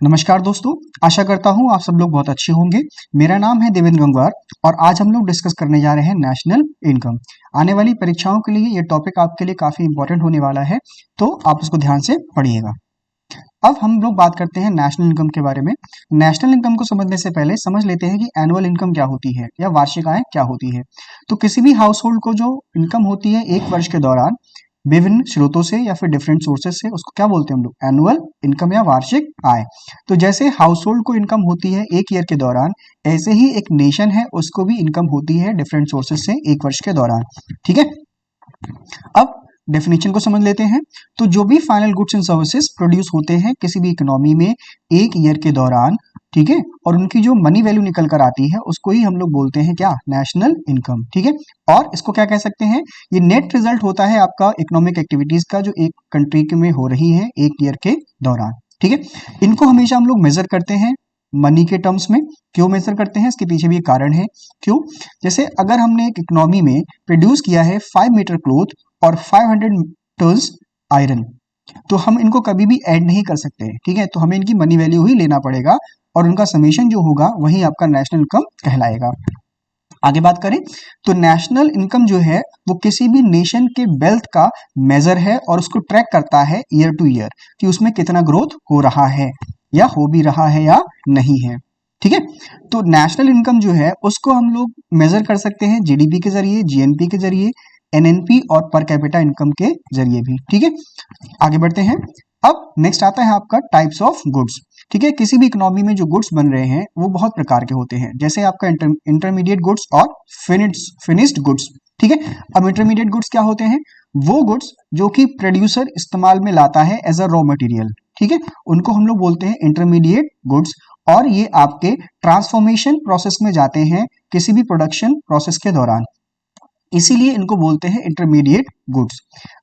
नमस्कार दोस्तों, आशा करता हूँ आप सब लोग बहुत अच्छे होंगे। मेरा नाम है देवेंद्र गंगवार और आज हम लोग डिस्कस करने जा रहे हैं नेशनल इनकम। आने वाली परीक्षाओं के लिए ये टॉपिक आपके लिए काफ़ी इंपॉर्टेंट होने वाला है, तो आप इसको ध्यान से पढ़िएगा। अब हम लोग बात करते हैं नेशनल इनकम के बारे में। नेशनल इनकम को समझने से पहले समझ लेते हैं कि एनुअल इनकम क्या होती है या वार्षिक आय क्या होती है। तो किसी भी हाउस होल्ड को जो इनकम होती है एक वर्ष के दौरान विभिन्न स्रोतों से या फिर डिफरेंट सोर्सेज से, उसको क्या बोलते हैं हम लोग? एनुअल इनकम या वार्षिक आय। तो जैसे हाउस होल्ड को इनकम होती है एक ईयर के दौरान, ऐसे ही एक नेशन है उसको भी इनकम होती है डिफरेंट सोर्सेज से एक वर्ष के दौरान। ठीक है, अब डेफिनेशन को समझ लेते हैं। तो जो भी final goods and services produce होते हैं किसी भी इकोनॉमी में एक ईयर के दौरान, ठीक है, और उनकी जो मनी वैल्यू निकल कर आती है उसको ही हम लोग बोलते हैं क्या? National income. ठीक है, और इसको क्या कह सकते हैं? ये नेट रिजल्ट होता है आपका इकोनॉमिक एक्टिविटीज का जो एक कंट्री में हो रही है एक ईयर के दौरान। ठीक है, इनको हमेशा हम लोग मेजर करते हैं मनी के टर्म्स में। क्यों मेजर करते हैं? इसके पीछे भी कारण है। क्यों? जैसे अगर हमने एक इकोनॉमी में प्रोड्यूस किया है 5 मीटर क्लोथ और 500 टन्स आयरन, तो हम इनको कभी भी ऐड नहीं कर सकते। ठीक है, तो हमें इनकी मनी वैल्यू ही लेना पड़ेगा और उनका समेशन जो होगा वही आपका नेशनल इनकम कहलाएगा। आगे बात करें तो नेशनल इनकम जो है वो किसी भी नेशन के वेल्थ का मेजर है और उसको ट्रैक करता है ईयर टू ईयर कि उसमें कितना ग्रोथ हो रहा है या हो भी रहा है या नहीं है। ठीक है, तो नेशनल इनकम जो है उसको हम लोग मेजर कर सकते हैं जीडीपी के जरिए, जीएनपी के जरिए, एनएनपी और पर कैपिटा इनकम के जरिए भी। ठीक है, आगे बढ़ते हैं। अब नेक्स्ट आता है आपका टाइप्स ऑफ गुड्स। ठीक है, किसी भी इकोनॉमी में जो गुड्स बन रहे हैं वो बहुत प्रकार के होते हैं, जैसे आपका इंटरमीडिएट गुड्स और फिनिश्ड गुड्स। ठीक है, अब इंटरमीडिएट गुड्स क्या होते हैं? वो गुड्स जो कि प्रोड्यूसर इस्तेमाल में लाता है एज अ रॉ मटेरियल। ठीक है, उनको हम लोग बोलते हैं इंटरमीडिएट गुड्स, और ये आपके ट्रांसफॉर्मेशन प्रोसेस में जाते हैं किसी भी प्रोडक्शन प्रोसेस के दौरान, इसीलिए इनको बोलते हैं इंटरमीडिएट गुड्स।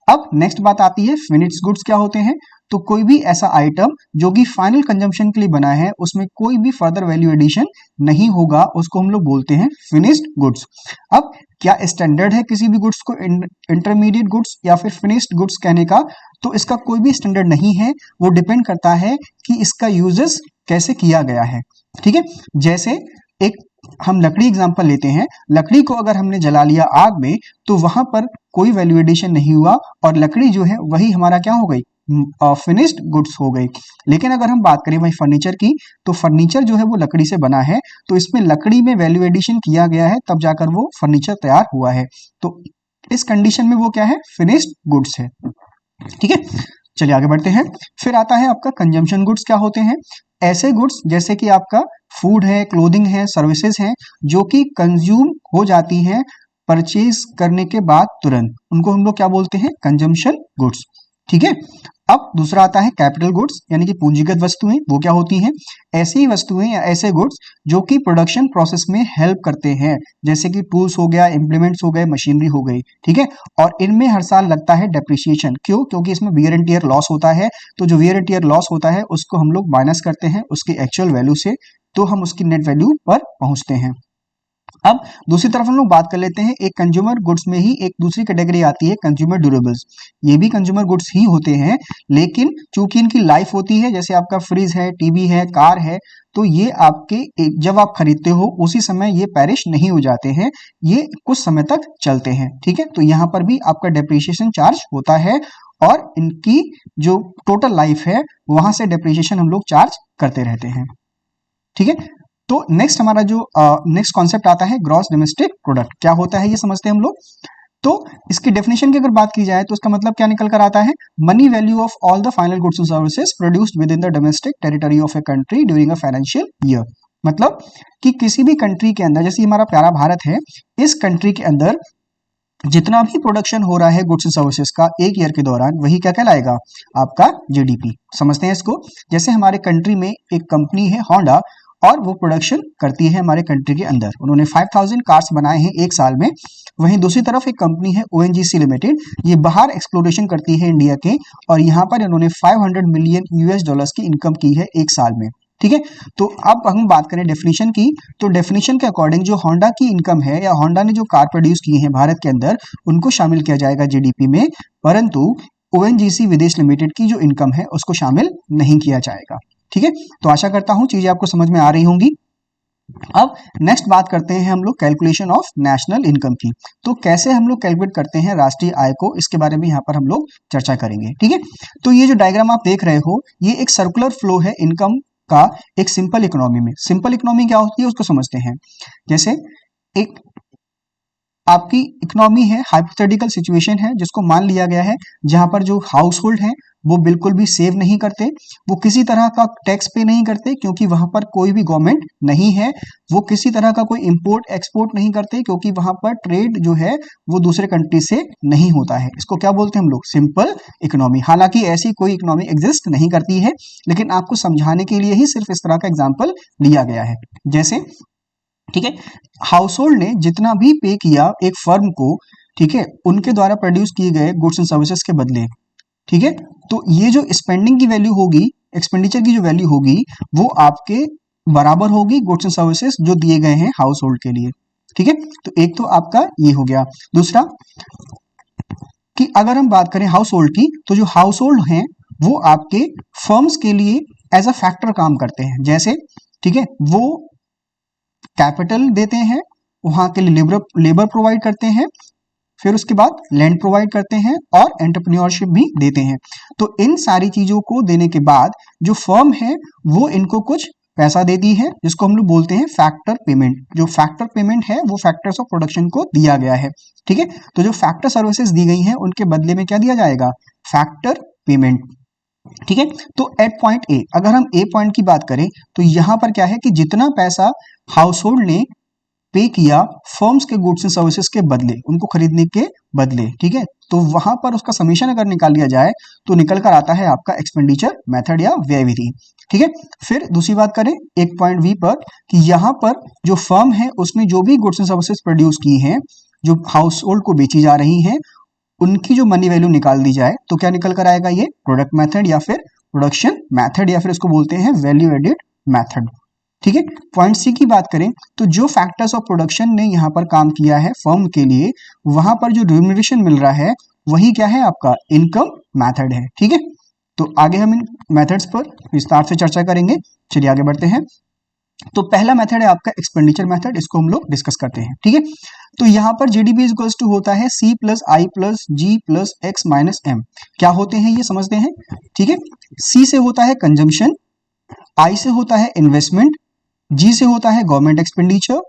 अब नेक्स्ट बात आती है फिनिश्ड गुड्स क्या होते हैं? तो कोई भी ऐसा आइटम जो कि फाइनल कंजम्पशन के लिए बना है, उसमें कोई भी फर्दर वैल्यू एडिशन नहीं होगा, उसको हम लोग बोलते हैं फिनिश्ड गुड्स। अब क्या स्टैंडर्ड है किसी भी गुड्स को इंटरमीडिएट गुड्स या फिर फिनिश्ड गुड्स कहने का? तो इसका कोई भी स्टैंडर्ड नहीं है, वो डिपेंड करता है कि इसका यूजेस कैसे किया गया है। ठीक है, जैसे एक हम लकड़ी एग्जांपल लेते हैं। लकड़ी को अगर हमने जला लिया आग में तो वहां पर कोई वैल्यू एडिशन नहीं हुआ और लकड़ी जो है वही हमारा क्या हो गई? फिनिश्ड गुड्स हो गई। लेकिन अगर हम बात करें वही फर्नीचर की, तो फर्नीचर जो है वो लकड़ी से बना है, तो इसमें लकड़ी में वैल्यू एडिशन किया गया है तब जाकर वो फर्नीचर तैयार हुआ है। तो इस कंडीशन में वो क्या है? फिनिश्ड गुड्स है। ठीक है, चलिए आगे बढ़ते हैं। फिर आता है आपका कंजम्पशन गुड्स क्या होते हैं? ऐसे गुड्स जैसे कि आपका फूड है, क्लोथिंग है, सर्विसेज हैं, जो कि कंज्यूम हो जाती हैं परचेज करने के बाद तुरंत, उनको हम लोग क्या बोलते हैं? Consumption goods. ठीक है, अब दूसरा आता है कैपिटल गुड्स, यानी कि पूंजीगत वस्तुएं। वो क्या होती हैं? ऐसी वस्तुएं या ऐसे गुड्स जो कि प्रोडक्शन प्रोसेस में हेल्प करते हैं, जैसे कि टूल्स हो गया, इंप्लीमेंट्स हो गए, मशीनरी हो गई। ठीक है, और इनमें हर साल लगता है डेप्रिसिएशन। क्यों? क्योंकि इसमें वियर एंड टियर लॉस होता है, तो जो वियर एंड टियर लॉस होता है उसको हम लोग माइनस करते हैं उसकी एक्चुअल वैल्यू से, तो हम उसकी नेट वैल्यू पर पहुंचते हैं। अब दूसरी तरफ हम लोग बात कर लेते हैं, एक कंज्यूमर गुड्स में ही एक दूसरी कैटेगरी आती है, कंज्यूमर ड्यूरेबल्स। ये भी कंज्यूमर गुड्स ही होते हैं, लेकिन चूंकि इनकी लाइफ होती है, जैसे आपका फ्रिज है, टीवी है, कार है, तो ये आपके जब आप खरीदते हो उसी समय ये पेरिश नहीं हो जाते हैं, ये कुछ समय तक चलते हैं। ठीक है, तो यहाँ पर भी आपका डेप्रिसिएशन चार्ज होता है और इनकी जो टोटल लाइफ है वहां से डेप्रिसिएशन हम लोग चार्ज करते रहते हैं। ठीक है, तो नेक्स्ट हमारा जो नेक्स्ट कॉन्सेप्ट आता है ग्रॉस डोमेस्टिक प्रोडक्ट। क्या होता है ये समझते हैं हम लोग। तो इसकी डेफिनेशन की अगर बात की जाए तो इसका मतलब क्या निकल कर आता है? Money value of all the final goods and services produced with in the domestic territory of a country during a financial year. मतलब कि किसी भी कंट्री के अंदर, जैसे हमारा प्यारा भारत है, इस कंट्री के अंदर जितना भी प्रोडक्शन हो रहा है गुड्स एंड सर्विसेज का एक ईयर के दौरान, वही क्या कहलाएगा? आपका जीडीपी। समझते हैं इसको। जैसे हमारे कंट्री में एक कंपनी है होंडा, और वो प्रोडक्शन करती है हमारे कंट्री के अंदर, उन्होंने 5000 कार्स बनाए हैं एक साल में। वहीं दूसरी तरफ एक कंपनी है ओएनजीसी लिमिटेड, ये बाहर एक्सप्लोरेशन करती है इंडिया के, और यहाँ पर इन्होंने 500 मिलियन यूएस डॉलर्स की इनकम की है एक साल में। ठीक है, तो अब हम बात करें डेफिनेशन की, तो डेफिनेशन के अकॉर्डिंग जो होंडा की इनकम है या होंडा ने जो कार प्रोड्यूस की है भारत के अंदर, उनको शामिल किया जाएगा जीडीपी में, परंतु ओएनजीसी विदेश लिमिटेड की जो इनकम है उसको शामिल नहीं किया जाएगा। ठीक है, तो आशा करता हूं चीजें आपको समझ में आ रही होंगी। अब नेक्स्ट बात करते हैं हम लोग कैलकुलेशन ऑफ नेशनल इनकम की। तो कैसे हम लोग कैलकुलेट करते हैं राष्ट्रीय आय को, इसके बारे में यहाँ पर हम लोग चर्चा करेंगे। ठीक है, तो ये जो डायग्राम आप देख रहे हो, ये एक सर्कुलर फ्लो है इनकम का एक सिंपल इकोनॉमी में। सिंपल इकोनॉमी क्या होती है उसको समझते हैं। जैसे एक आपकी इकोनॉमी है, हाइपोथेटिकल सिचुएशन है जिसको मान लिया गया है, जहां पर जो हाउस होल्ड है वो बिल्कुल भी सेव नहीं करते, वो किसी तरह का टैक्स पे नहीं करते क्योंकि वहां पर कोई भी गवर्नमेंट नहीं है, वो किसी तरह का कोई इंपोर्ट एक्सपोर्ट नहीं करते क्योंकि वहां पर ट्रेड जो है वो दूसरे कंट्री से नहीं होता है। इसको क्या बोलते हैं हम लोग? Simple economy. हालांकि ऐसी कोई इकोनॉमी एग्जिस्ट नहीं करती है, लेकिन आपको समझाने के लिए ही सिर्फ इस तरह का एग्जाम्पल लिया गया है। जैसे ठीक है, हाउस होल्ड ने जितना भी पे किया एक फर्म को, ठीक है, उनके द्वारा प्रोड्यूस किए गए गुड्स एंड सर्विसेज के बदले, ठीक है, तो ये जो स्पेंडिंग की वैल्यू होगी, एक्सपेंडिचर की जो वैल्यू होगी, वो आपके बराबर होगी गुड्स एंड सर्विसेज जो दिए गए हैं हाउस होल्ड के लिए। ठीक है, तो एक तो आपका ये हो गया। दूसरा कि अगर हम बात करें हाउस होल्ड की, तो जो हाउस होल्ड हैं वो आपके फर्म्स के लिए एज अ फैक्टर काम करते हैं। जैसे ठीक है, वो कैपिटल देते हैं, वहां के लिए लेबर प्रोवाइड करते हैं, फिर उसके बाद लैंड प्रोवाइड करते हैं और एंटरप्रेन्योरशिप भी देते हैं। तो इन सारी चीजों को देने के बाद जो फर्म है वो इनको कुछ पैसा देती है, जिसको हम लोग बोलते हैं फैक्टर पेमेंट। जो फैक्टर पेमेंट है वो फैक्टर्स ऑफ प्रोडक्शन को दिया गया है। ठीक है, तो जो फैक्टर सर्विसेज दी गई हैं उनके बदले में क्या दिया जाएगा? Factor payment. ठीक है, तो एट पॉइंट ए, अगर हम ए पॉइंट की बात करें तो यहां पर क्या है कि जितना पैसा हाउस होल्ड ने पे किया फर्म्स के गुड्स एंड सर्विसेज के बदले, उनको खरीदने के बदले, ठीक है, तो वहां पर उसका समीशन अगर निकाल लिया जाए तो निकल कर आता है आपका एक्सपेंडिचर मेथड या व्यय विधि। ठीक है, फिर दूसरी बात करें एक पॉइंट बी पर कि यहां पर जो फर्म है उसने जो भी गुड्स एंड सर्विसेज प्रोड्यूस की हैं, जो हाउस होल्ड को बेची जा रही हैं, उनकी जो मनी वैल्यू निकाल दी जाए तो क्या निकल कर आएगा? ये प्रोडक्ट मेथड या फिर प्रोडक्शन मेथड या फिर इसको बोलते हैं वैल्यू एडेड मेथड। ठीक है, पॉइंट सी की बात करें तो जो फैक्टर्स ऑफ प्रोडक्शन ने यहाँ पर काम किया है फर्म के लिए, वहां पर जो रिम्यूनरेशन मिल रहा है वही क्या है? आपका इनकम मेथड है। ठीक है, तो आगे हम इन मेथड्स पर विस्तार से चर्चा करेंगे। चलिए आगे बढ़ते हैं। तो पहला मेथड है आपका एक्सपेंडिचर मेथड, इसको हम लोग डिस्कस करते हैं। ठीक है, तो यहाँ पर जीडीपी इक्वल्स टू होता है सी प्लस आई प्लस जी प्लस एक्स माइनस एम। क्या होते हैं ये समझते हैं। ठीक है, सी से होता है कंजम्पशन, आई से होता है इन्वेस्टमेंट, जी से होता है गवर्नमेंट एक्सपेंडिचर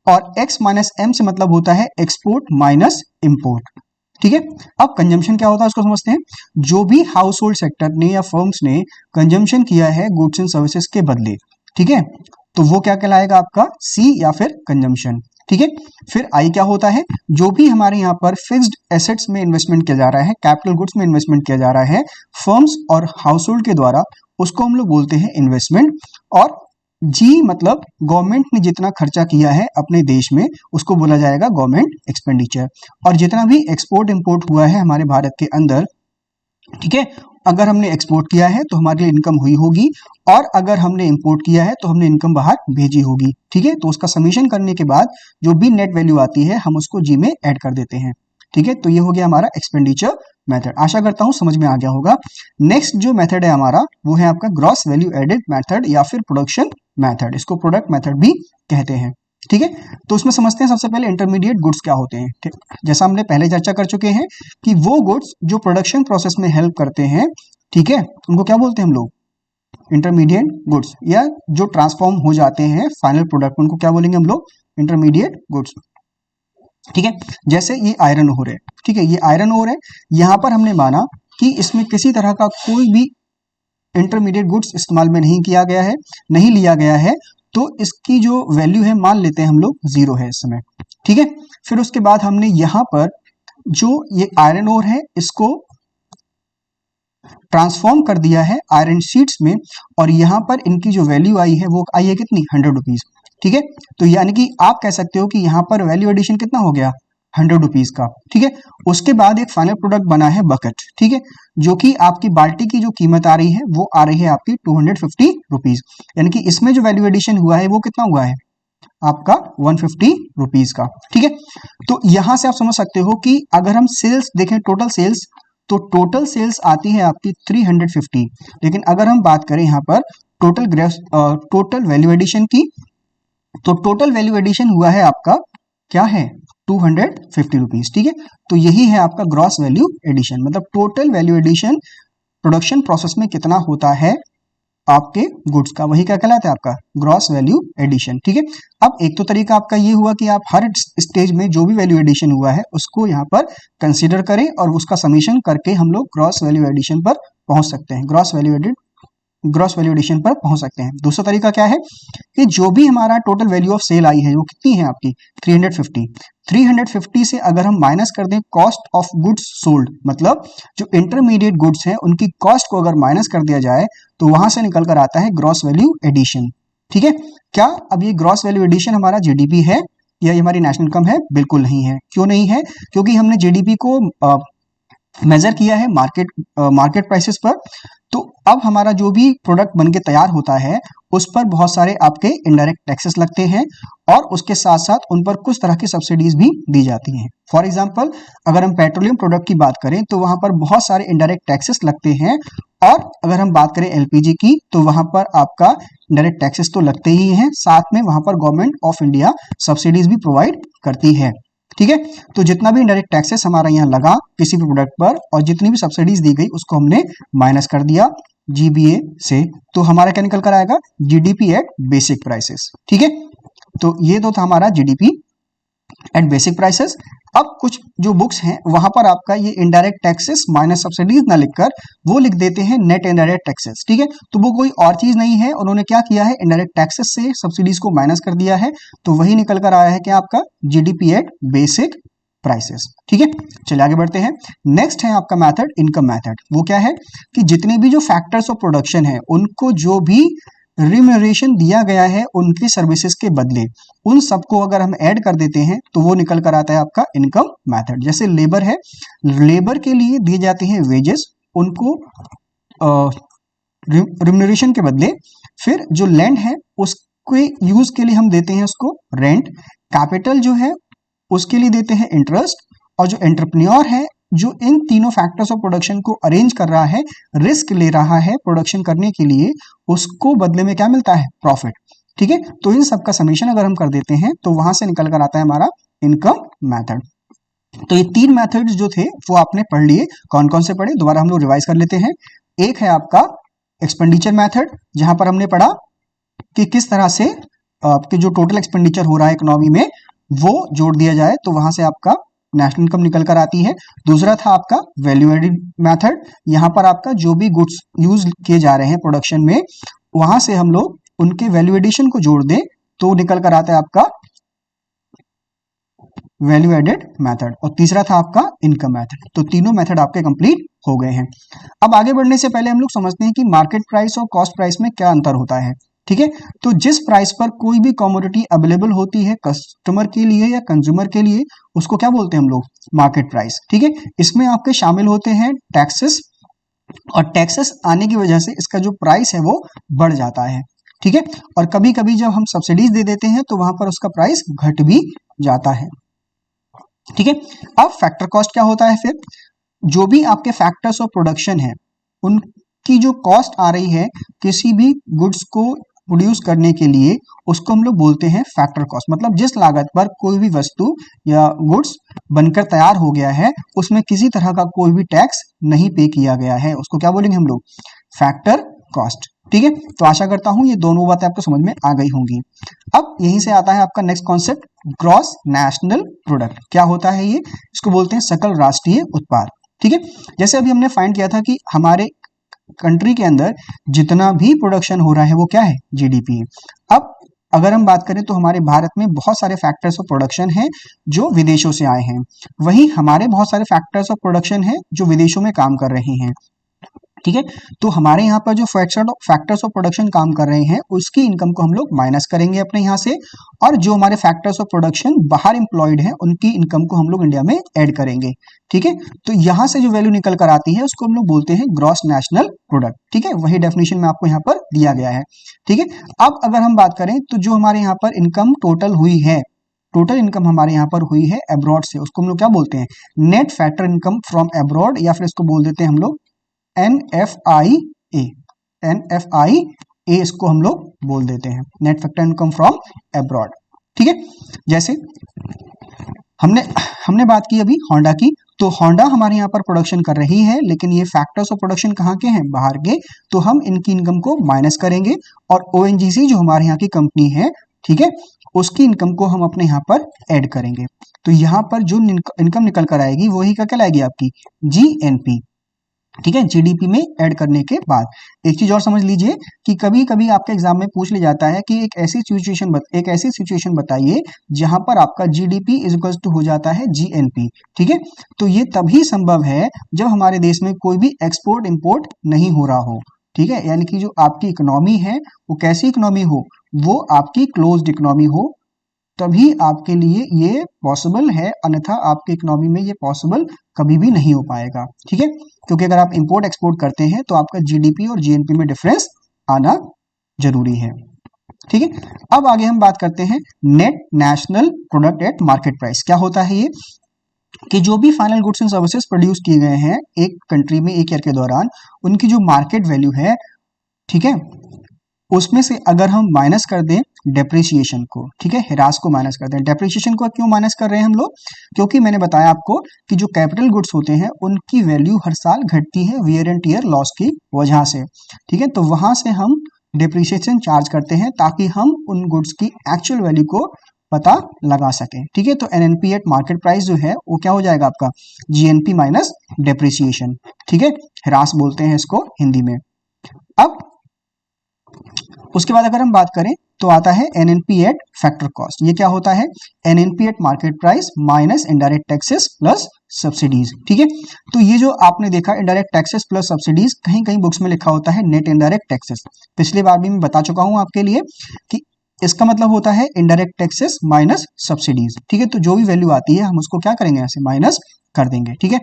और एक्स माइनस एम से मतलब होता है एक्सपोर्ट माइनस इंपोर्ट। ठीक है, अब कंजम्पशन क्या होता है उसको समझते हैं। जो भी हाउस होल्ड सेक्टर ने या फर्म्स ने कंजम्पशन किया है गुड्स एंड सर्विसेज के बदले, ठीक है, तो वो क्या कहलाएगा? आपका सी या फिर कंजम्पशन। ठीक है, फिर आई क्या होता है? जो भी हमारे यहाँ पर फिक्स्ड एसेट्स में इन्वेस्टमेंट किया जा रहा है, कैपिटल गुड्स में इन्वेस्टमेंट किया जा रहा है फर्म्स और हाउस होल्ड के द्वारा, उसको हम लोग बोलते हैं इन्वेस्टमेंट। और जी मतलब गवर्नमेंट ने जितना खर्चा किया है अपने देश में उसको बोला जाएगा गवर्नमेंट एक्सपेंडिचर। और जितना भी एक्सपोर्ट इंपोर्ट हुआ है हमारे भारत के अंदर, ठीक है, अगर हमने एक्सपोर्ट किया है तो हमारे लिए इनकम हुई होगी, और अगर हमने इंपोर्ट किया है तो हमने इनकम बाहर भेजी होगी। ठीक है, तो उसका समीशन करने के बाद जो भी नेट वैल्यू आती है हम उसको जी में ऐड कर देते हैं। ठीक है, तो ये हो गया हमारा एक्सपेंडिचर मेथड। आशा करता हूं समझ में आ गया होगा। नेक्स्ट जो मेथड है हमारा वो है आपका ग्रॉस वैल्यू एडेड मेथड या फिर प्रोडक्शन मेथड, इसको प्रोडक्ट मेथड भी कहते हैं। ठीक है, तो उसमें समझते हैं सबसे पहले इंटरमीडिएट गुड्स क्या होते हैं। ठीक, जैसा हमने पहले चर्चा कर चुके हैं कि वो गुड्स जो प्रोडक्शन प्रोसेस में हेल्प करते हैं, ठीक है, उनको क्या बोलते हैं हम लोग? Intermediate goods. या जो ट्रांसफॉर्म हो जाते हैं फाइनल प्रोडक्ट, उनको क्या बोलेंगे हम लोग? Intermediate goods. ठीक है, जैसे ये आयरन ओर है, ठीक है, ये आयरन ओर है, यहां पर हमने माना कि इसमें किसी तरह का कोई भी इंटरमीडिएट गुड्स इस्तेमाल में नहीं किया गया है, नहीं लिया गया है, तो इसकी जो वैल्यू है मान लेते हैं हम लोग 0 है इस समय। ठीक है, फिर उसके बाद हमने यहां पर जो ये आयरन ओर है इसको ट्रांसफॉर्म कर दिया है आयरन शीट्स में, और यहां पर इनकी जो वैल्यू आई है वो आई है कितनी? 100 रुपीज। ठीक है, तो यानी कि आप कह सकते हो कि यहां पर वैल्यू एडिशन कितना हो गया? 100 रुपीज का। ठीक है, उसके बाद एक फाइनल प्रोडक्ट बना है बकेट, ठीक है, जो कि आपकी बाल्टी की जो कीमत आ रही है वो आ रही है आपकी 250 रुपीज। यानी कि इसमें जो वैल्यू एडिशन हुआ है वो कितना हुआ है? आपका 150 रुपीज का। ठीक है, तो यहां से आप समझ सकते हो कि अगर हम सेल्स देखें, टोटल सेल्स, तो टोटल सेल्स आती है आपकी 350, लेकिन अगर हम बात करें यहाँ पर टोटल वैल्यू एडिशन की। तो टोटल वैल्यू एडिशन हुआ है आपका क्या है 250 रुपीज, ठीक है। तो यही है आपका ग्रॉस वैल्यू एडिशन, मतलब total value addition production process में कितना होता है आपके गुड्स का, वही क्या कहलाता है आपका ग्रॉस वैल्यू एडिशन, ठीक है। अब एक तो तरीका आपका ये हुआ कि आप हर स्टेज में जो भी वैल्यू एडिशन हुआ है उसको यहाँ पर कंसीडर करें और उसका समीशन करके हम लोग ग्रॉस वैल्यू एडिशन पर पहुंच सकते हैं, ग्रॉस वैल्यू एडिशन पर पहुंच सकते हैं। दूसरा तरीका क्या है कि जो भी हमारा टोटल वैल्यू ऑफ सेल आई है वो कितनी है आपकी 350 से अगर हम माइनस कर दें कॉस्ट ऑफ गुड्स सोल्ड, मतलब जो इंटरमीडिएट गुड्स हैं उनकी कॉस्ट को अगर माइनस कर दिया जाए तो वहां से निकल कर आता है ग्रॉस वैल्यू एडिशन, ठीक है। क्या अब ये ग्रॉस वैल्यू एडिशन हमारा जीडीपी है या ये हमारी नेशनल इनकम है? बिल्कुल नहीं है। क्यों नहीं है? क्योंकि हमने जीडीपी को मेजर किया है मार्केट प्राइसेस पर। तो अब हमारा जो भी प्रोडक्ट बन के तैयार होता है उस पर बहुत सारे आपके इनडायरेक्ट टैक्सेस लगते हैं और उसके साथ साथ उन पर कुछ तरह की सब्सिडीज भी दी जाती हैं। फॉर एग्जांपल अगर हम पेट्रोलियम प्रोडक्ट की बात करें तो वहां पर बहुत सारे इनडायरेक्ट टैक्सेस लगते हैं, और अगर हम बात करें एलपीजी की तो वहां पर आपका डायरेक्ट टैक्सेस तो लगते ही हैं, साथ में वहां पर गवर्नमेंट ऑफ इंडिया सब्सिडीज भी प्रोवाइड करती है, ठीक है। तो जितना भी इनडायरेक्ट टैक्सेस हमारा यहाँ लगा किसी भी प्रोडक्ट पर और जितनी भी सब्सिडीज दी गई उसको हमने माइनस कर दिया जीबीए से, तो हमारा क्या निकल कर आएगा जीडीपी एट बेसिक प्राइसेस, ठीक है। तो ये तो था हमारा जीडीपी एट बेसिक प्राइसेस। अब कुछ जो बुक्स हैं वहां पर आपका ये इनडायरेक्ट टैक्सेस माइनस सब्सिडीज ना लिखकर वो लिख देते हैं नेट इनडायरेक्ट टैक्सेस, ठीक है। तो वो कोई और चीज नहीं है, उन्होंने क्या किया है इनडायरेक्ट टैक्सेस से सब्सिडीज को माइनस कर दिया है, तो वही निकल कर आया है कि आपका जीडीपी एट बेसिक प्राइसेस, ठीक है। चलिए आगे बढ़ते हैं। नेक्स्ट है आपका मेथड इनकम मेथड। वो क्या है कि जितने भी जो फैक्टर्स ऑफ प्रोडक्शन है उनको जो भी रिम्यूनरेशन दिया गया है उनकी सर्विसेज के बदले उन सबको अगर हम ऐड कर देते हैं तो वो निकल कर आता है आपका इनकम मेथड। जैसे लेबर है, लेबर के लिए दिए जाते हैं वेजेस, उनको रिम्यूनरेशन के बदले। फिर जो लैंड है उसके यूज के लिए हम देते हैं उसको रेंट। कैपिटल जो है उसके लिए देते हैं इंटरेस्ट, और जो एंटरप्रेन्योर है जो इन तीनों फैक्टर्स ऑफ प्रोडक्शन को अरेंज कर रहा है, रिस्क ले रहा है प्रोडक्शन करने के लिए, उसको बदले में क्या मिलता है प्रॉफिट, ठीक है। तो इन सब का समीशन अगर हम कर देते हैं तो वहां से निकल कर आता है हमारा इनकम मेथड। तो ये तीन मेथड्स जो थे वो आपने पढ़ लिए। कौन कौन से पढ़े दोबारा हम लोग रिवाइज कर लेते हैं। एक है आपका एक्सपेंडिचर मेथड, जहां पर हमने पढ़ा कि किस तरह से आपके जो टोटल एक्सपेंडिचर हो रहा है इकोनॉमी में वो जोड़ दिया जाए तो वहां से आपका नेशनल इनकम निकल कर आती है। दूसरा था आपका वैल्यू एडिड मेथड, यहाँ पर आपका जो भी गुड्स यूज किए जा रहे हैं प्रोडक्शन में वहां से हम लोग उनके वैल्यू एडिशन को जोड़ दें तो निकल कर आता है आपका वैल्यू एडेड मेथड। और तीसरा था आपका इनकम मेथड। तो तीनों मेथड आपके कंप्लीट हो गए हैं। अब आगे बढ़ने से पहले हम लोग समझते हैं कि मार्केट प्राइस और कॉस्ट प्राइस में क्या अंतर होता है, ठीक है। तो जिस प्राइस पर कोई भी कमोडिटी अवेलेबल होती है कस्टमर के लिए या कंज्यूमर के लिए उसको क्या बोलते हैं हम लोग मार्केट प्राइस, ठीक है। इसमें आपके शामिल होते हैं टैक्सेस, और टैक्सेस आने की वजह से इसका जो प्राइस है वो बढ़ जाता है, ठीक है। और कभी कभी जब हम सब्सिडीज दे देते हैं तो वहां पर उसका प्राइस घट भी जाता है, ठीक है। अब फैक्टर कॉस्ट क्या होता है? फिर जो भी आपके फैक्टर्स ऑफ प्रोडक्शन है उनकी जो कॉस्ट आ रही है किसी भी गुड्स को प्रोड्यूस करने के लिए उसको हम लोग बोलते हैं फैक्टर कॉस्ट। मतलब जिस लागत पर कोई भी वस्तु या गुड्स बनकर तैयार हो गया है उसमें किसी तरह का कोई भी टैक्स नहीं पे किया गया है उसको क्या बोलेंगे हम लोग फैक्टर कॉस्ट, ठीक है। तो आशा करता हूं ये दोनों बातें आपको समझ में आ गई होंगी। अब यहीं से आता है आपका next concept gross national product. क्या होता है ये? इसको बोलते हैं सकल राष्ट्रीय उत्पाद, ठीक है। जैसे अभी हमने फाइंड किया था कि हमारे कंट्री के अंदर जितना भी प्रोडक्शन हो रहा है वो क्या है जीडीपी। अब अगर हम बात करें तो हमारे भारत में बहुत सारे फैक्टर्स ऑफ प्रोडक्शन हैं जो विदेशों से आए हैं, वहीं हमारे बहुत सारे फैक्टर्स ऑफ प्रोडक्शन हैं जो विदेशों में काम कर रहे हैं, ठीक है। तो हमारे यहाँ पर जो फैक्टर्स ऑफ प्रोडक्शन काम कर रहे हैं उसकी इनकम को हम लोग माइनस करेंगे अपने यहाँ से, और जो हमारे फैक्टर्स ऑफ प्रोडक्शन बाहर एम्प्लॉयड हैं उनकी इनकम को हम लोग इंडिया में ऐड करेंगे, ठीक है। तो यहाँ से जो वैल्यू निकल कर आती है उसको हम लोग बोलते हैं ग्रॉस नेशनल प्रोडक्ट, ठीक है। वही डेफिनेशन में आपको यहाँ पर दिया गया है, ठीक है। अब अगर हम बात करें तो जो हमारे यहाँ पर इनकम टोटल हुई है, टोटल इनकम हमारे यहाँ पर हुई है एब्रॉड से, उसको हम लोग क्या बोलते हैं net factor income from abroad, या फिर इसको बोल देते हैं हम लोग NFIA, ए इसको हम लोग बोल देते हैं, net factor income from abroad. ठीक है, जैसे हमने हमने बात की अभी होंडा की, तो होंडा हमारे यहाँ पर प्रोडक्शन कर रही है, लेकिन ये फैक्टर्स ऑफ प्रोडक्शन कहाँ के हैं, बाहर के, तो हम इनकी इनकम को माइनस करेंगे और ओएनजीसी जो हमारे यहाँ की कंपनी है, ठीक है, उसकी इनकम को हम अपने यहाँ पर ऐड करेंगे। तो यहाँ पर जो इनकम निकल कर आएगी वही क्या कहलाएगी, आपकी जीएनपी। ठीक है, जीडीपी में ऐड करने के बाद एक चीज और समझ लीजिए कि कभी कभी आपके एग्जाम में पूछ लिया जाता है कि एक ऐसी सिचुएशन बताइए जहां पर आपका जीडीपी इज इक्वल टू हो जाता है जीएनपी। ठीक है, तो ये तभी संभव है जब हमारे देश में कोई भी एक्सपोर्ट इंपोर्ट नहीं हो रहा हो। ठीक है, यानी कि जो आपकी इकोनॉमी है वो कैसी इकोनॉमी हो, वो आपकी क्लोज्ड इकोनॉमी हो, तभी आपके लिए ये पॉसिबल है, अन्यथा आपकी इकोनॉमी में ये पॉसिबल कभी भी नहीं हो पाएगा। ठीक है, क्योंकि अगर आप इंपोर्ट एक्सपोर्ट करते हैं तो आपका जीडीपी और जीएनपी में डिफरेंस आना जरूरी है। ठीक है, अब आगे हम बात करते हैं net national product at market price. क्या होता है ये, कि जो भी final goods and services produce किए गए हैं एक कंट्री में एक ईयर के दौरान, उनकी जो मार्केट वैल्यू है, ठीक है, उसमें से अगर हम माइनस कर दें डेप्रिसिएशन को, ठीक है, ह्रास को माइनस कर दें। डेप्रिसिएशन को क्यों माइनस कर रहे हैं हम लोग, क्योंकि मैंने बताया आपको कि जो कैपिटल गुड्स होते हैं उनकी वैल्यू हर साल घटती है वियर एंड टियर लॉस की वजह से। ठीक है, तो वहां से हम डेप्रिसिएशन चार्ज करते हैं ताकि हम उन गुड्स की एक्चुअल वैल्यू को पता लगा सके। ठीक है, तो एनएनपी एट मार्केट प्राइस जो है वो क्या हो जाएगा आपका, जीएनपी माइनस डेप्रिसिएशन। ठीक है, ह्रास बोलते हैं इसको हिंदी में। अब उसके बाद अगर हम बात करें तो आता है एनएनपी एट फैक्टर कॉस्ट। ये क्या होता है, NNP eight market price minus indirect taxes plus subsidies. ठीक है, तो ये जो आपने देखा इनडायरेक्ट टैक्सेस प्लस सब्सिडीज, कहीं कहीं बुक्स में लिखा होता है नेट इनडायरेक्ट टैक्सेस। पिछली बार भी मैं बता चुका हूं आपके लिए कि इसका मतलब होता है इनडायरेक्ट टैक्सेस माइनस सब्सिडीज। ठीक है, तो जो भी वैल्यू आती है हम उसको क्या करेंगे, ऐसे माइनस कर देंगे। ठीक है,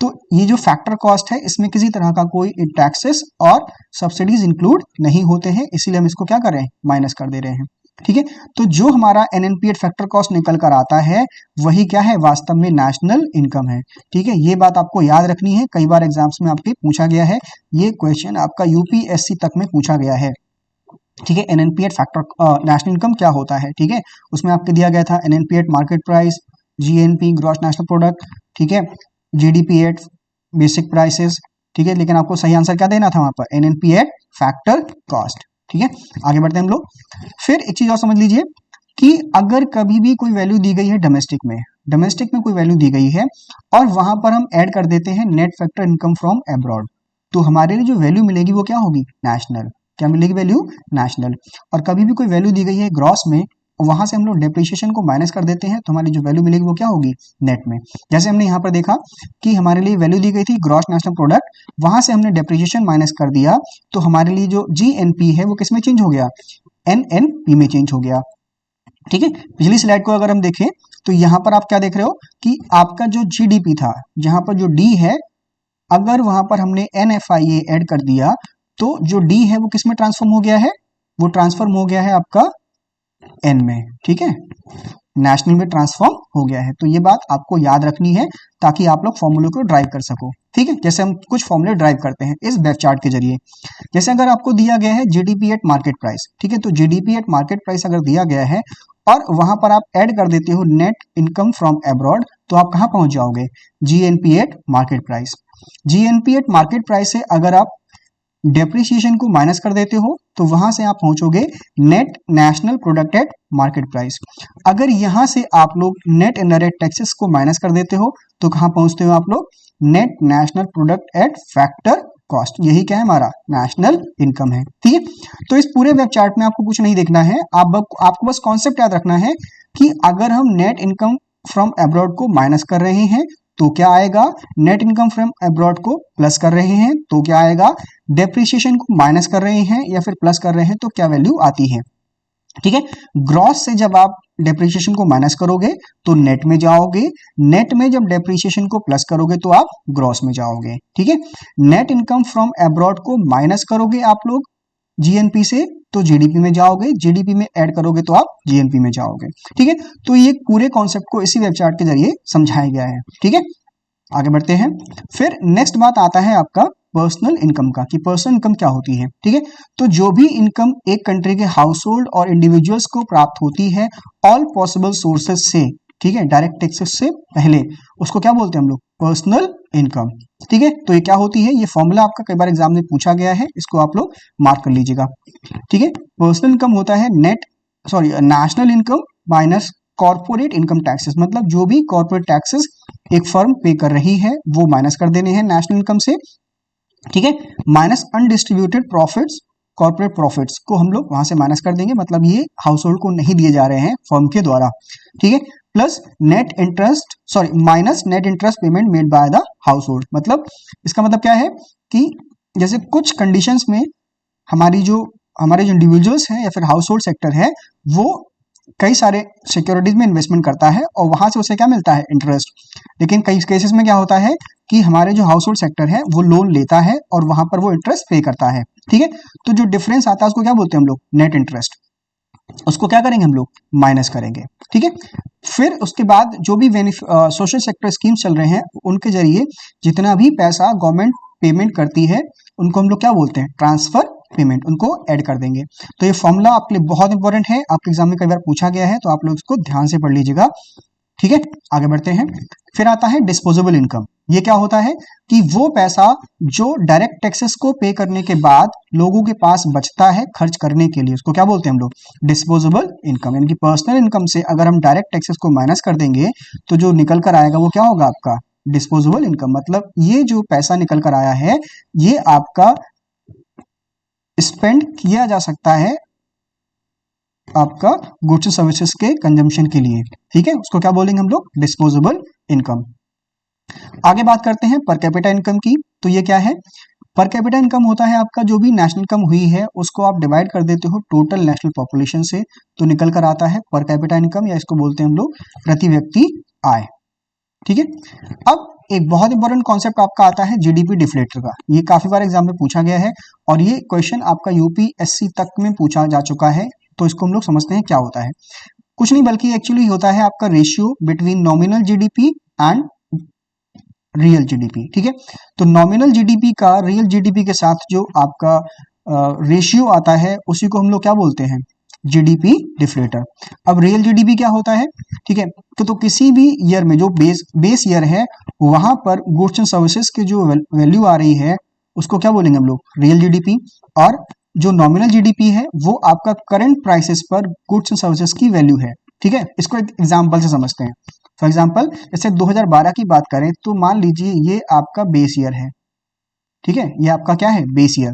तो ये जो फैक्टर कॉस्ट है इसमें किसी तरह का कोई टैक्सेस और सब्सिडीज इंक्लूड नहीं होते हैं, इसीलिए हम इसको क्या कर रहे हैं, माइनस कर दे रहे हैं। ठीक है, तो जो हमारा एनएनपी एट फैक्टर कॉस्ट निकल कर आता है वही क्या है, वास्तव में नेशनल इनकम है। ठीक है, ये बात आपको याद रखनी है, कई बार एग्जाम्स में आपके पूछा गया है, ये क्वेश्चन आपका यूपीएससी तक में पूछा गया है। ठीक है, NNP eight factor national income क्या होता है। ठीक है, उसमें आपको दिया गया था NNP eight market price, GNP gross national product, ठीक है, जीडीपी एट बेसिक प्राइसेस। ठीक है, लेकिन आपको सही आंसर क्या देना था वहां पर, एनएनपी एट फैक्टर कॉस्ट। ठीक है, आगे बढ़ते हैं हम लोग। फिर एक चीज और समझ लीजिए कि अगर कभी भी कोई वैल्यू दी गई है डोमेस्टिक में कोई वैल्यू दी गई है और वहां पर हम ऐड कर देते हैं net factor income from abroad, तो हमारे लिए जो वैल्यू मिलेगी वो क्या होगी, नेशनल। क्या मिलेगी वैल्यू, नेशनल। और कभी भी कोई वैल्यू दी गई है ग्रॉस में, वहां से हम लोग डेप्रिसिएशन को माइनस कर देते हैं, तो हमारी जो वैल्यू मिलेगी वो क्या होगी, नेट में। जैसे हमने यहाँ पर देखा कि हमारे लिए वैल्यू दी गई थी ग्रॉस नेशनल प्रोडक्ट, वहां से हमने डेप्रिसिएशन माइनस कर दिया, तो हमारे लिए जो जीएनपी है वो किसमें चेंज हो गया, एनएनपी में चेंज हो गया। ठीक है, पिछली स्लाइड को अगर हम देखें तो यहाँ पर आप क्या देख रहे हो कि आपका जो जीडीपी था, जहां पर जो डी है, अगर वहां पर हमने एनएफआईए ऐड कर दिया तो जो डी है वो किस में ट्रांसफॉर्म हो गया है, वो ट्रांसफॉर्म हो गया है आपका एन में। ठीक है, नेशनल में ट्रांसफॉर्म हो गया है। तो ये बात आपको याद रखनी है ताकि आप लोग फॉर्मूले को ड्राइव कर सको। ठीक है, जैसे हम कुछ फॉर्मूले ड्राइव करते हैं इस वेब चार्ट के जरिए। जैसे अगर आपको दिया गया है जीडीपी एट मार्केट प्राइस, ठीक है, तो जीडीपी एट मार्केट प्राइस अगर दिया गया है और वहां पर आप ऐड कर देते हो नेट इनकम फ्रॉम अब्रॉड, तो आप कहां पहुंच जाओगे, GNP eight market price. GNP eight market price से अगर आप डेप्रिसिएशन को माइनस कर देते हो तो वहां से आप पहुंचोगे net national product at market price. अगर यहां से आप लोग नेट इनडायरेक्ट टैक्सेस को माइनस कर देते हो तो कहां पहुंचते हो आप लोग, net national product at factor cost. यही क्या है, हमारा नेशनल इनकम है। ठीक है, तो इस पूरे वेब चार्ट में आपको कुछ नहीं देखना है, आपको बस कॉन्सेप्ट याद रखना है कि अगर हम नेट इनकम फ्रॉम अब्रॉड को माइनस कर रहे हैं तो क्या आएगा, नेट इनकम फ्रॉम अब्रॉड को प्लस कर रहे हैं तो क्या आएगा, डेप्रिसिएशन को माइनस कर रहे हैं या फिर प्लस कर रहे हैं तो क्या वैल्यू आती है। ठीक है, ग्रॉस से जब आप डेप्रिसिएशन को माइनस करोगे तो नेट में जाओगे, नेट में जब डेप्रिसिएशन को प्लस करोगे तो आप ग्रॉस में जाओगे। ठीक है, नेट इनकम फ्रॉम अब्रॉड को माइनस करोगे आप लोग जीएनपी से तो जीडीपी में जाओगे, जीडीपी में ऐड करोगे तो आप जीएनपी में जाओगे। ठीक है, तो ये पूरे कॉन्सेप्ट को इसी वेब चार्ट के जरिए समझाया गया है। ठीक है, आगे बढ़ते हैं। फिर नेक्स्ट बात आता है आपका पर्सनल इनकम का, कि पर्सनल इनकम क्या होती है। ठीक है, तो जो भी इनकम एक कंट्री के हाउस होल्ड और इंडिविजुअल्स को प्राप्त होती है ऑल पॉसिबल सोर्सेज से, ठीक है, डायरेक्ट टैक्सेस से पहले, उसको क्या बोलते हैं हम लोग, पर्सनल इनकम। ठीक है, तो ये क्या होती है, ये फॉर्मूला आपका कई बार एग्जाम में पूछा गया है, इसको आप लोग मार्क कर लीजिएगा। ठीक है, पर्सनल इनकम होता है national income minus corporate income taxes, मतलब जो भी कॉर्पोरेट टैक्सेस एक फर्म पे कर रही है वो माइनस कर देने हैं नेशनल इनकम से। ठीक है, minus undistributed profits, corporate profits को हम लोग वहां से माइनस कर देंगे, मतलब ये हाउस होल्ड को नहीं दिए जा रहे हैं फर्म के द्वारा। ठीक है, plus minus net interest payment made by the house hold, मतलब इसका मतलब क्या है कि जैसे कुछ कंडीशंस में हमारे जो इंडिविजुअल्स हैं या फिर हाउस होल्ड सेक्टर है वो कई सारे सिक्योरिटीज में इन्वेस्टमेंट करता है और वहां से उसे क्या मिलता है, इंटरेस्ट। लेकिन कई केसेस में क्या होता है कि हमारे जो हाउस होल्ड सेक्टर है वो लोन लेता है और वहां पर वो इंटरेस्ट पे करता है। ठीक है, तो जो डिफरेंस आता है उसको क्या बोलते हैं हम लोग, नेट इंटरेस्ट, उसको क्या करेंगे हम लोग, माइनस करेंगे। ठीक है, फिर उसके बाद जो भी सोशल सेक्टर स्कीम्स चल रहे हैं उनके जरिए जितना भी पैसा गवर्नमेंट पेमेंट करती है उनको हम लोग क्या बोलते हैं, ट्रांसफर पेमेंट, उनको ऐड कर देंगे। तो ये फॉर्मूला आपके लिए बहुत इंपॉर्टेंट है, आपके एग्जाम में कई बार पूछा गया है, तो आप लोग इसको ध्यान से पढ़ लीजिएगा। ठीक है, आगे बढ़ते हैं। फिर आता है डिस्पोजेबल इनकम। ये क्या होता है कि वो पैसा जो डायरेक्ट टैक्सेस को पे करने के बाद लोगों के पास बचता है खर्च करने के लिए, उसको क्या बोलते हैं हम लोग, डिस्पोजेबल इनकम। यानी कि पर्सनल इनकम से अगर हम डायरेक्ट टैक्सेस को माइनस कर देंगे तो जो निकल कर आएगा वो क्या होगा, आपका डिस्पोजेबल इनकम। मतलब ये जो पैसा निकल कर आया है ये आपका स्पेंड किया जा सकता है आपका गुड्स एंड सर्विसेज के कंजम्पशन के लिए। ठीक है, उसको क्या बोलेंगे हम लोग, डिस्पोजेबल इनकम। आगे बात करते हैं पर कैपिटा इनकम की। तो ये क्या है, पर कैपिटा इनकम होता है आपका जो भी नेशनल इनकम हुई है उसको आप डिवाइड कर देते हो टोटल नेशनल पॉपुलेशन से, तो निकल कर आता है पर कैपिटा इनकम, या इसको बोलते हैं हम लोग प्रति व्यक्ति आय। ठीक है, अब एक बहुत इंपॉर्टेंट कॉन्सेप्ट आपका आता है जीडीपी डिफ्लेटर का। ये काफी बार एग्जाम में पूछा गया है और ये क्वेश्चन आपका यूपीएससी तक में पूछा जा चुका है, तो इसको हम लोग समझते हैं क्या होता है। कुछ नहीं बल्कि एक्चुअली होता है आपका ratio between nominal GDP and real GDP. ठीक है, तो नॉमिनल जीडीपी का रियल जीडीपी के साथ जो आपका रेशियो आता है उसी को हम लोग क्या बोलते हैं, जीडीपी डिफ्लेटर। अब रियल जीडीपी क्या होता है, ठीक है, तो किसी भी ईयर में जो बेस ईयर है वहां पर गुड्स एंड सर्विसेज की जो वैल्यू आ रही है उसको क्या बोलेंगे हम लोग, रियल जीडीपी। और जो नॉमिनल जीडीपी है वो आपका करंट प्राइसेस पर गुड्स एंड सर्विसेज की वैल्यू है। ठीक है, इसको एक एग्जांपल से समझते हैं। फॉर एग्जांपल जैसे 2012 की बात करें तो मान लीजिए ये आपका बेस ईयर है। ठीक है, ये आपका क्या है, बेस ईयर।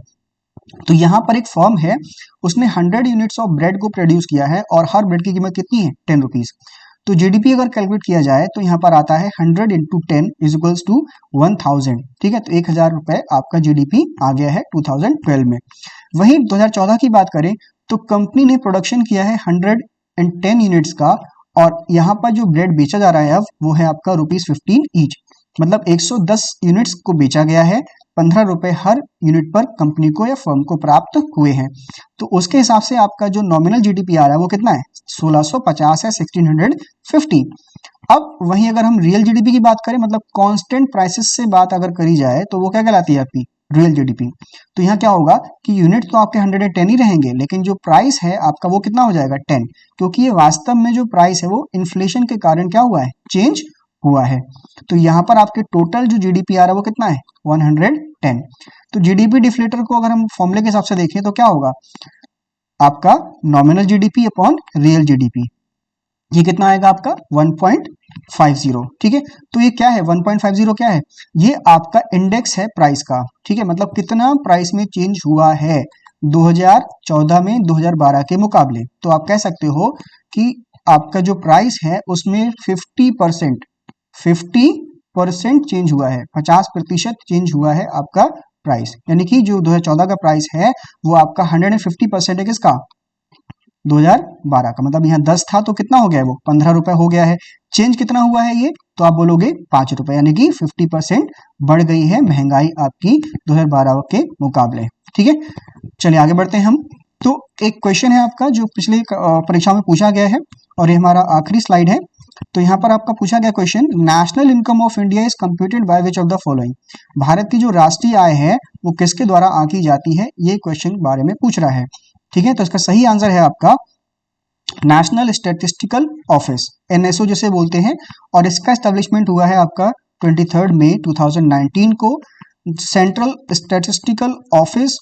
तो यहाँ पर एक फर्म है, उसने 100 यूनिट्स ऑफ ब्रेड को प्रोड्यूस किया है और हर ब्रेड की कीमत कितनी है, 10 रुपीज। तो जीडीपी अगर कैलकुलेट किया जाए तो यहाँ पर आता है 100 इंटू 10 इज इक्वल्स टू 1000। ठीक है, तो 1000 रुपए आपका जीडीपी आ गया है 2012 में। वहीं 2014 की बात करें तो कंपनी ने प्रोडक्शन किया है 110 यूनिट्स का, और यहाँ पर जो ब्रेड बेचा जा रहा है अब वो है आपका ₹15 ईच, मतलब 110 यूनिट्स को बेचा गया है, 15 रुपए हर यूनिट पर कंपनी को या फर्म को प्राप्त हुए हैं। तो उसके हिसाब से आपका जो नॉमिनल जीडीपी आ रहा है वो कितना है, 1650 है, 1650। अब वहीं अगर हम रियल जीडीपी की बात करें, मतलब कांस्टेंट प्राइसेस से बात अगर करी जाए तो वो क्या कहलाती है आपकी, रियल जीडीपी। तो यहाँ क्या होगा कि यूनिट तो आपके 110 ही रहेंगे, लेकिन जो प्राइस है आपका वो कितना हो जाएगा, 10, क्योंकि ये वास्तव में जो प्राइस है वो इन्फ्लेशन के कारण क्या हुआ है, चेंज हुआ है। तो यहाँ पर आपके टोटल जो जीडीपी आ रहा है वो कितना है, 110। तो जीडीपी डिफ्लेटर को अगर हम फॉर्मूले के हिसाब से देखें तो क्या होगा, आपका nominal GDP upon real GDP, ये कितना आएगा आपका 1.50। ठीक है, तो ये क्या है 1.50 क्या है, ये आपका इंडेक्स है प्राइस का। ठीक है, मतलब कितना प्राइस में चेंज हुआ है 2014 में 2012 के मुकाबले। तो आप कह सकते हो कि आपका जो प्राइस है उसमें 50% चेंज हुआ है, 50% चेंज हुआ है आपका प्राइस। यानी कि जो 2014 का प्राइस है वो आपका 150% है किसका, 2012 का। मतलब यहाँ 10 था तो कितना हो गया है वो, 15 रुपए हो गया है। चेंज कितना हुआ है ये, तो आप बोलोगे 5 रुपए, यानी कि 50% बढ़ गई है महंगाई आपकी 2012 के मुकाबले। ठीक है, चलिए आगे बढ़ते हैं हम। तो एक क्वेश्चन है आपका जो पिछले परीक्षा में पूछा गया है और ये हमारा आखिरी स्लाइड है। तो यहाँ पर आपका पूछा गया question, national income of India is computed by which of the following. Bharat की जो राष्ट्रीय आय है वो किसके द्वारा आंकी जाती है, ये क्वेश्चन बारे में पूछ रहा है। ठीक है, तो इसका सही आंसर है आपका नेशनल स्टैटिस्टिकल ऑफिस, एनएसओ जिसे बोलते हैं, और इसका एस्टेब्लिशमेंट हुआ है आपका 23 मई 2019 को। सेंट्रल स्टैटिस्टिकल ऑफिस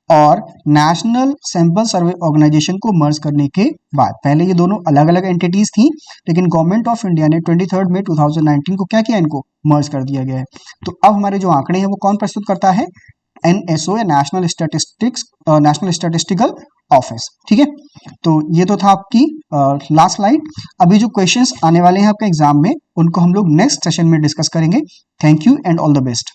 और नेशनल सैंपल सर्वे ऑर्गेनाइजेशन को मर्ज करने के बाद, पहले ये दोनों अलग अलग एंटिटीज थी, लेकिन गवर्नमेंट ऑफ इंडिया ने 23 मई 2019 को क्या किया, इनको मर्ज कर दिया गया है। तो अब हमारे जो आंकड़े हैं वो कौन प्रस्तुत करता है, एनएसओ या नेशनल स्टैटिस्टिकल ऑफिस। ठीक है, तो ये तो था आपकी लास्ट स्लाइड। अभी जो क्वेश्चंस आने वाले हैं आपके एग्जाम में, उनको हम लोग नेक्स्ट सेशन में डिस्कस करेंगे। Thank you and all the best.